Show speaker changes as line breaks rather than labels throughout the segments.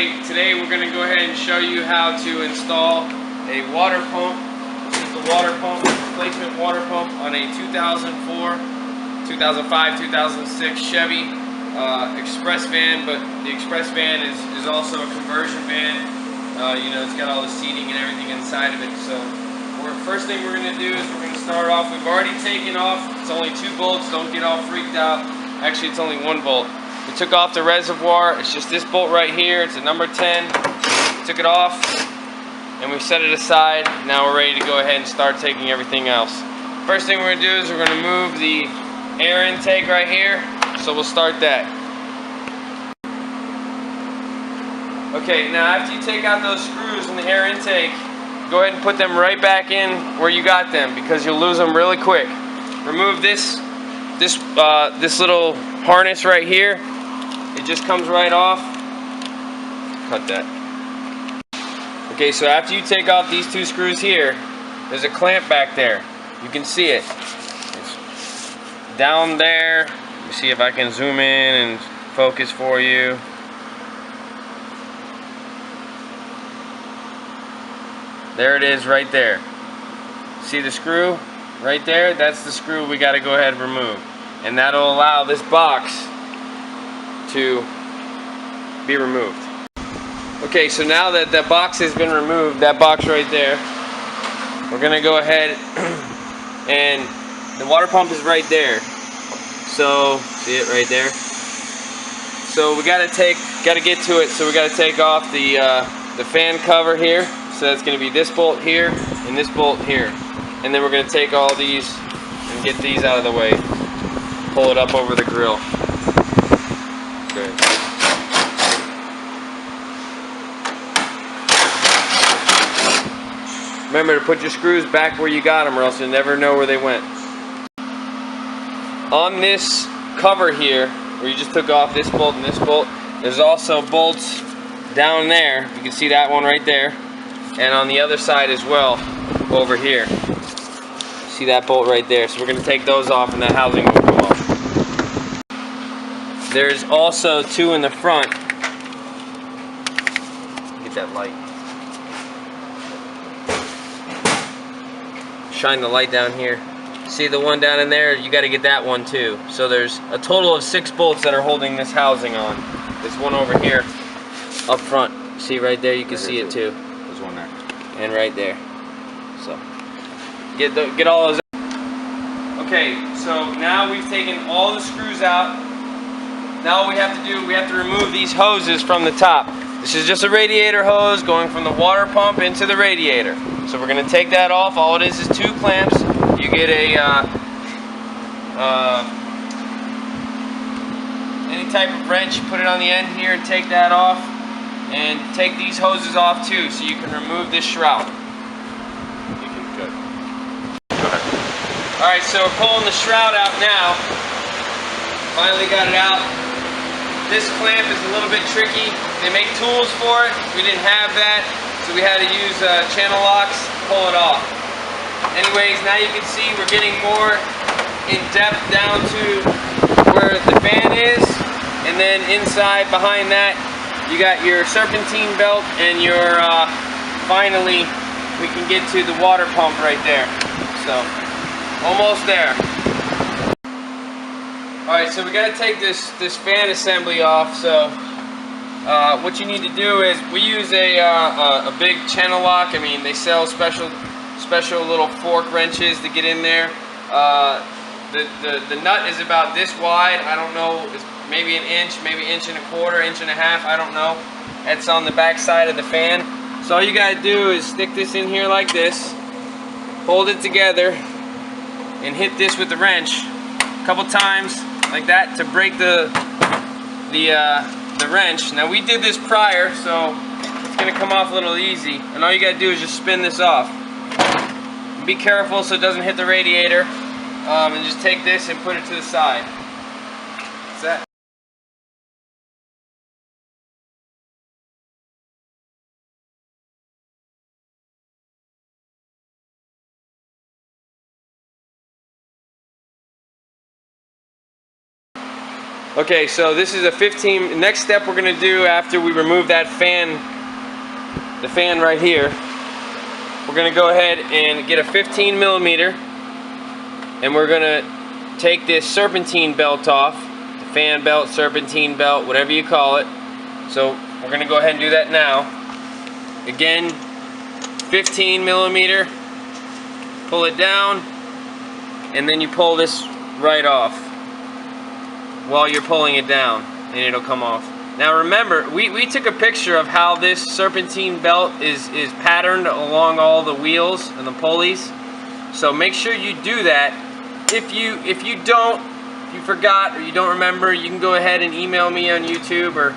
Okay, today we're going to go ahead and show you how to install a water pump. This is the water pump, replacement water pump on a 2004, 2005, 2006 Chevy express van, but the express van is also a conversion van. You know, it's got all the seating and everything inside of it. So first thing we're going to do is we're going to start off. We've already taken off, it's only 2 bolts, don't get all freaked out. Actually, it's only 1 bolt. We took off the reservoir. It's just this bolt right here. It's a number 10. We took it off and we set it aside. Now we're ready to go ahead and start taking everything else. First thing we're going to do is we're going to move the air intake right here. So we'll start that. Okay, now after you take out those screws in the air intake, go ahead and put them right back in where you got them, because you'll lose them really quick. Remove this little harness right here. It just comes right off. Cut that. Okay, so after you take off these 2 screws here, there's a clamp back there. You can see it. It's down there. Let me see if I can zoom in and focus for you. There it is right there. See the screw right there? That's the screw we got to go ahead and remove. And that'll allow this box to be removed. Okay, so now that that box has been removed, that box right there, we're going to go ahead and the water pump is right there. So, see it right there? So we got to get to it. So we got to take off the fan cover here. So that's going to be this bolt here and this bolt here. And then we're going to take all these and get these out of the way. Pull it up over the grill. Good. Remember to put your screws back where you got them, or else you'll never know where they went. On this cover here, where you just took off this bolt and this bolt, there's also bolts down there. You can see that one right there. And on the other side as well, over here. See that bolt right there? So we're going to take those off and that housing will come off. There's also 2 in the front. Get that light. Shine the light down here. See the one down in there? You got to get that one too. So there's a total of 6 bolts that are holding this housing on. This one over here up front. See right there? You can see it too. There's one there. And right there. So get all those. Okay, so now we've taken all the screws out. Now what we have to do, we have to remove these hoses from the top. This is just a radiator hose going from the water pump into the radiator. So we're going to take that off. All it is 2 clamps. You get a any type of wrench, put it on the end here and take that off. And take these hoses off too, so you can remove this shroud. You can go ahead. Alright, so we're pulling the shroud out now. Finally got it out. This clamp is a little bit tricky. They make tools for it. We didn't have that, so we had to use channel locks to pull it off. Anyways, now you can see we're getting more in depth down to where the fan is, and then inside behind that you got your serpentine belt, and your finally we can get to the water pump right there. So almost there. Alright, so we got to take this fan assembly off. So what you need to do is, we use a big channel lock. I mean, they sell special little fork wrenches to get in there. The nut is about this wide. I don't know, it's maybe 1 inch, maybe 1.25 inches, 1.5 inches, I don't know. That's on the back side of the fan. So all you gotta do is stick this in here like this, hold it together, and hit this with the wrench a couple times like that to break the wrench. Now we did this prior, so it's gonna come off a little easy. And all you gotta do is just spin this off. Be careful so it doesn't hit the radiator. And just take this and put it to the side. That's that. Okay, so this is a 15. Next step we're gonna do after we remove that fan, the fan right here. We're gonna go ahead and get a 15 millimeter, and we're gonna take this serpentine belt off, the fan belt, serpentine belt, whatever you call it. So we're gonna go ahead and do that now. Again, 15 millimeter. Pull it down, and then you pull this right off while you're pulling it down, and it'll come off. Now remember, we took a picture of how this serpentine belt is patterned along all the wheels and the pulleys. So make sure you do that. If you forgot or you don't remember, you can go ahead and email me on YouTube or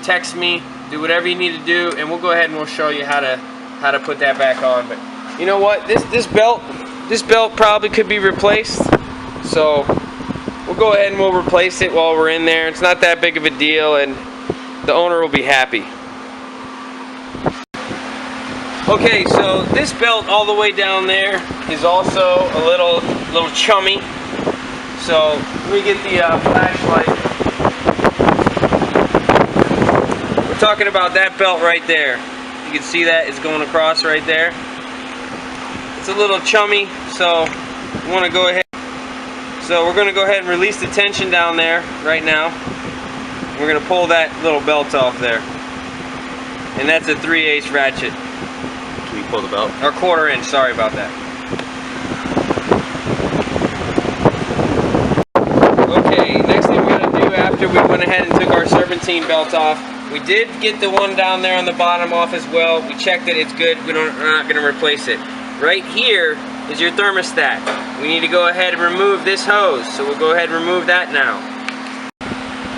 text me. Do whatever you need to do, and we'll go ahead and we'll show you how to put that back on. But you know what? This belt probably could be replaced. So we'll go ahead and we'll replace it while we're in there. It's not that big of a deal, and the owner will be happy. Okay, so this belt all the way down there is also a little chummy. So let me get the flashlight. We're talking about that belt right there. You can see that it's going across right there. It's a little chummy, so we want to go ahead. So we're going to go ahead and release the tension down there right now. We're going to pull that little belt off there. And that's a 3/8 ratchet.
Can you pull the belt?
Or 1/4 inch, sorry about that. Okay, next thing we're going to do after we went ahead and took our serpentine belt off, we did get the one down there on the bottom off as well. We checked it, it's good. We're not going to replace it. Right here is your thermostat. We need to go ahead and remove this hose, so we'll go ahead and remove that now.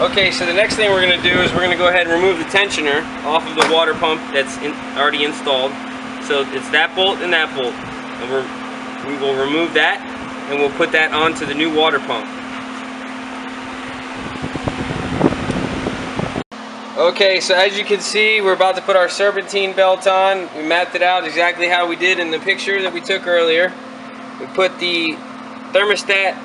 Okay, so the next thing we're going to do is we're going to go ahead and remove the tensioner off of the water pump that's already installed. So it's that bolt and that bolt. And we will remove that, and we'll put that onto the new water pump. Okay, so as you can see, we're about to put our serpentine belt on. We mapped it out exactly how we did in the picture that we took earlier. We put the thermostat